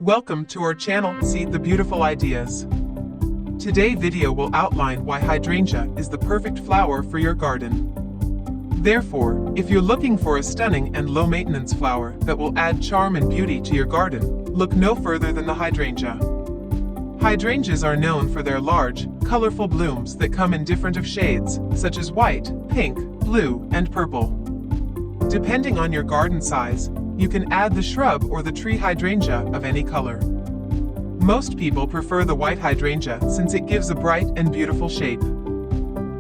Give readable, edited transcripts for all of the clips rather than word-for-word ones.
Welcome to our channel, See the Beautiful Ideas. Today's video will outline why hydrangea is the perfect flower for your garden. Therefore, if you're looking for a stunning and low-maintenance flower that will add charm and beauty to your garden, look no further than the hydrangea. Hydrangeas are known for their large, colorful blooms that come in different shades, such as white, pink, blue, and purple. Depending on your garden size, you can add the shrub or the tree hydrangea of any color. Most people prefer the white hydrangea since it gives a bright and beautiful shape.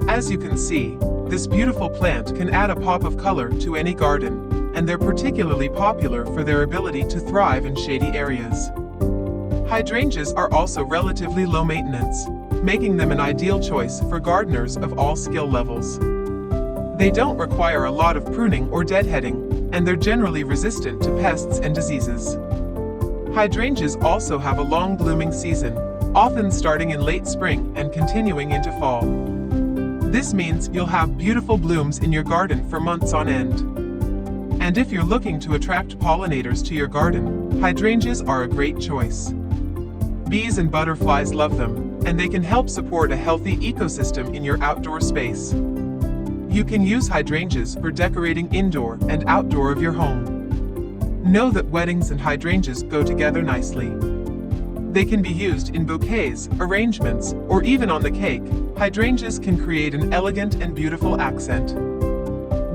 As you can see, this beautiful plant can add a pop of color to any garden, and they're particularly popular for their ability to thrive in shady areas. Hydrangeas are also relatively low maintenance, making them an ideal choice for gardeners of all skill levels. They don't require a lot of pruning or deadheading, and they're generally resistant to pests and diseases. Hydrangeas also have a long blooming season, often starting in late spring and continuing into fall. This means you'll have beautiful blooms in your garden for months on end. And if you're looking to attract pollinators to your garden, hydrangeas are a great choice. Bees and butterflies love them, and they can help support a healthy ecosystem in your outdoor space. You can use hydrangeas for decorating indoor and outdoor of your home. Know that weddings and hydrangeas go together nicely. They can be used in bouquets, arrangements, or even on the cake. Hydrangeas can create an elegant and beautiful accent.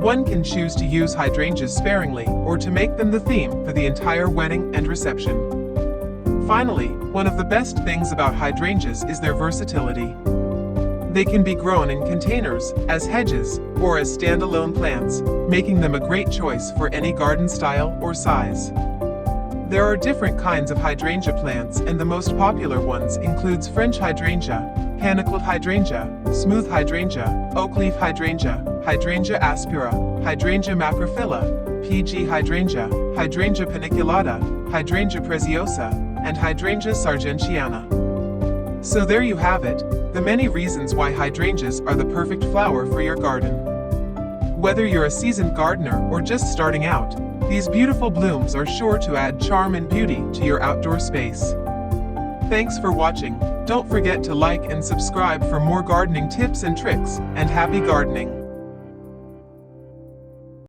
One can choose to use hydrangeas sparingly or to make them the theme for the entire wedding and reception. Finally, one of the best things about hydrangeas is their versatility. They can be grown in containers, as hedges, or as standalone plants, making them a great choice for any garden style or size. There are different kinds of hydrangea plants, and the most popular ones includes French hydrangea, panicled hydrangea, smooth hydrangea, oakleaf hydrangea, hydrangea aspera, hydrangea macrophylla, PG hydrangea, hydrangea paniculata, hydrangea preziosa, and hydrangea sargentiana. So there you have it, the many reasons why hydrangeas are the perfect flower for your garden. Whether you're a seasoned gardener or just starting out, these beautiful blooms are sure to add charm and beauty to your outdoor space. Thanks for watching. Don't forget to like and subscribe for more gardening tips and tricks, and happy gardening!